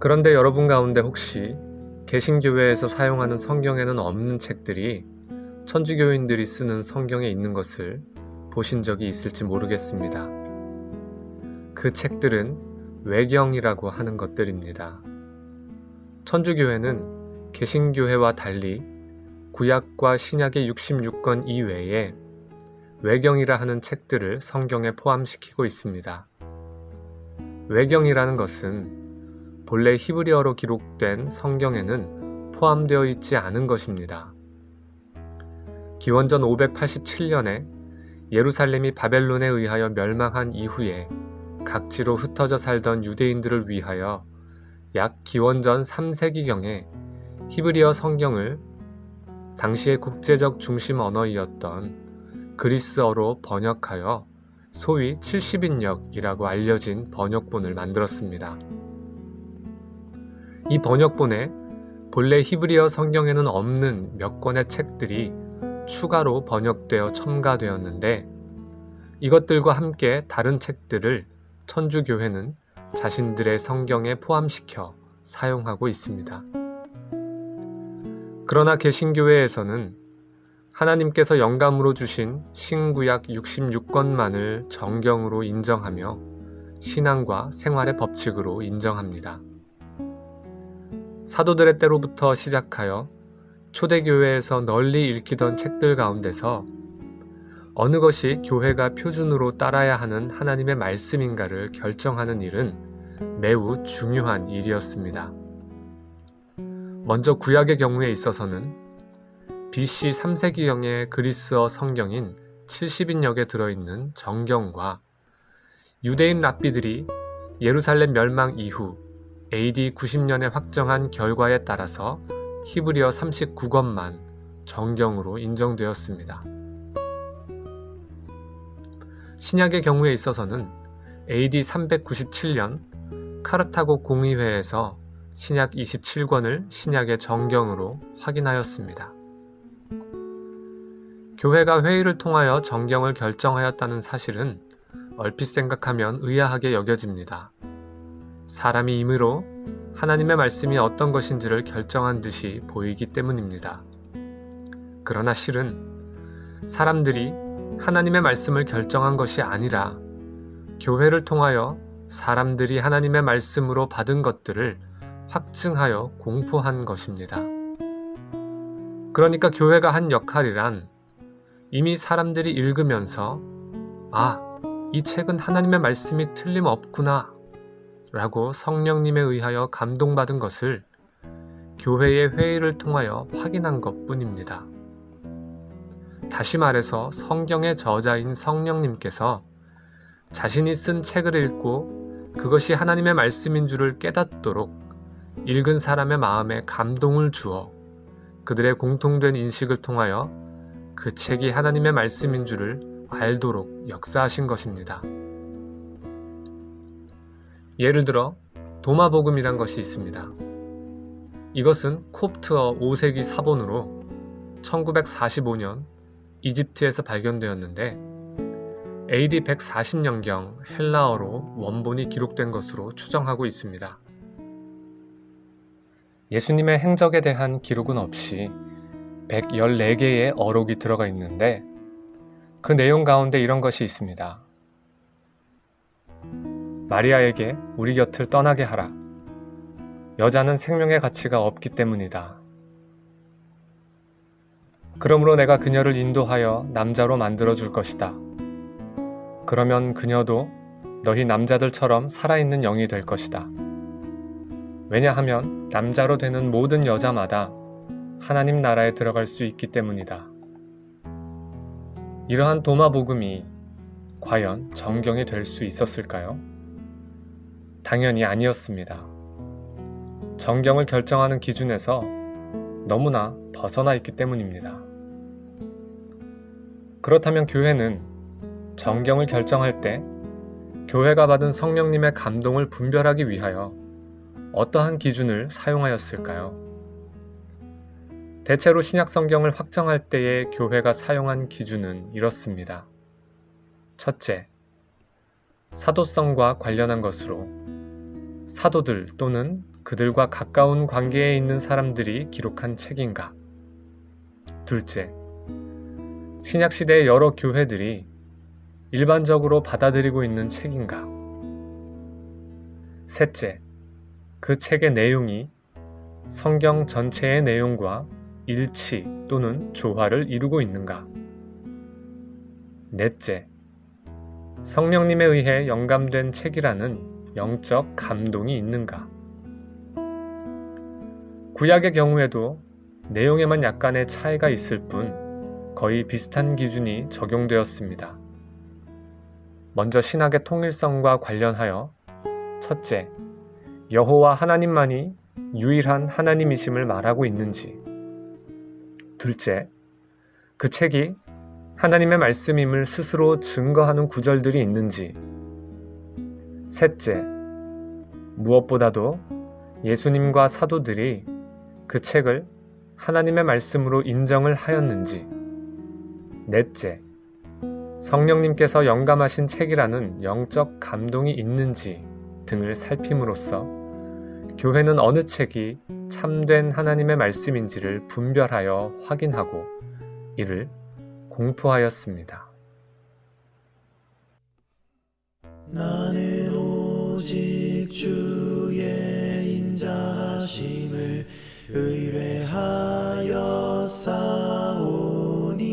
그런데 여러분 가운데 혹시 개신교회에서 사용하는 성경에는 없는 책들이 천주교인들이 쓰는 성경에 있는 것을 보신 적이 있을지 모르겠습니다. 그 책들은 외경이라고 하는 것들입니다. 천주교회는 개신교회와 달리 구약과 신약의 66권 이외에 외경이라 하는 책들을 성경에 포함시키고 있습니다. 외경이라는 것은 본래 히브리어로 기록된 성경에는 포함되어 있지 않은 것입니다. 기원전 587년에 예루살렘이 바벨론에 의하여 멸망한 이후에 각지로 흩어져 살던 유대인들을 위하여 약 기원전 3세기경에 히브리어 성경을 당시의 국제적 중심 언어이었던 그리스어로 번역하여 소위 70인역이라고 알려진 번역본을 만들었습니다. 이 번역본에 본래 히브리어 성경에는 없는 몇 권의 책들이 추가로 번역되어 첨가되었는데 이것들과 함께 다른 책들을 천주교회는 자신들의 성경에 포함시켜 사용하고 있습니다. 그러나 개신교회에서는 하나님께서 영감으로 주신 신구약 66권만을 정경으로 인정하며 신앙과 생활의 법칙으로 인정합니다. 사도들의 때로부터 시작하여 초대교회에서 널리 읽히던 책들 가운데서 어느 것이 교회가 표준으로 따라야 하는 하나님의 말씀인가를 결정하는 일은 매우 중요한 일이었습니다. 먼저 구약의 경우에 있어서는 BC 3세기경의 그리스어 성경인 70인역에 들어있는 정경과 유대인 랍비들이 예루살렘 멸망 이후 AD 90년에 확정한 결과에 따라서 히브리어 39권만 정경으로 인정되었습니다. 신약의 경우에 있어서는 AD 397년 카르타고 공의회에서 신약 27권을 신약의 정경으로 확인하였습니다. 교회가 회의를 통하여 정경을 결정하였다는 사실은 얼핏 생각하면 의아하게 여겨집니다. 사람이 임의로 하나님의 말씀이 어떤 것인지를 결정한 듯이 보이기 때문입니다. 그러나 실은 사람들이 하나님의 말씀을 결정한 것이 아니라 교회를 통하여 사람들이 하나님의 말씀으로 받은 것들을 확증하여 공포한 것입니다. 그러니까 교회가 한 역할이란 이미 사람들이 읽으면서 이 책은 하나님의 말씀이 틀림없구나 라고 성령님에 의하여 감동받은 것을 교회의 회의를 통하여 확인한 것뿐입니다. 다시 말해서 성경의 저자인 성령님께서 자신이 쓴 책을 읽고 그것이 하나님의 말씀인 줄을 깨닫도록 읽은 사람의 마음에 감동을 주어 그들의 공통된 인식을 통하여 그 책이 하나님의 말씀인 줄을 알도록 역사하신 것입니다. 예를 들어 도마복음이란 것이 있습니다. 이것은 콥트어 5세기 사본으로 1945년 이집트에서 발견되었는데 AD 140년경 헬라어로 원본이 기록된 것으로 추정하고 있습니다. 예수님의 행적에 대한 기록은 없이 114개의 어록이 들어가 있는데 그 내용 가운데 이런 것이 있습니다. 마리아에게 우리 곁을 떠나게 하라. 여자는 생명의 가치가 없기 때문이다. 그러므로 내가 그녀를 인도하여 남자로 만들어줄 것이다. 그러면 그녀도 너희 남자들처럼 살아있는 영이 될 것이다. 왜냐하면 남자로 되는 모든 여자마다 하나님 나라에 들어갈 수 있기 때문이다. 이러한 도마복음이 과연 정경이 될 수 있었을까요? 당연히 아니었습니다. 정경을 결정하는 기준에서 너무나 벗어나 있기 때문입니다. 그렇다면 교회는 정경을 결정할 때 교회가 받은 성령님의 감동을 분별하기 위하여 어떠한 기준을 사용하였을까요? 대체로 신약 성경을 확정할 때의 교회가 사용한 기준은 이렇습니다. 첫째, 사도성과 관련한 것으로 사도들 또는 그들과 가까운 관계에 있는 사람들이 기록한 책인가? 둘째, 신약시대의 여러 교회들이 일반적으로 받아들이고 있는 책인가? 셋째, 그 책의 내용이 성경 전체의 내용과 일치 또는 조화를 이루고 있는가? 넷째, 성령님에 의해 영감된 책이라는 영적 감동이 있는가? 구약의 경우에도 내용에만 약간의 차이가 있을 뿐 거의 비슷한 기준이 적용되었습니다. 먼저 신학의 통일성과 관련하여 첫째, 여호와 하나님만이 유일한 하나님이심을 말하고 있는지. 둘째, 그 책이 하나님의 말씀임을 스스로 증거하는 구절들이 있는지. 셋째, 무엇보다도 예수님과 사도들이 그 책을 하나님의 말씀으로 인정을 하였는지. 넷째, 성령님께서 영감하신 책이라는 영적 감동이 있는지 등을 살핌으로써 교회는 어느 책이 참된 하나님의 말씀인지를 분별하여 확인하고 이를 공포하였습니다. 나는 오직 주의 인자하심을 의뢰하여 싸우니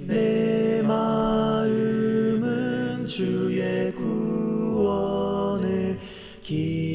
내 마음은 주의 구원을 기다리고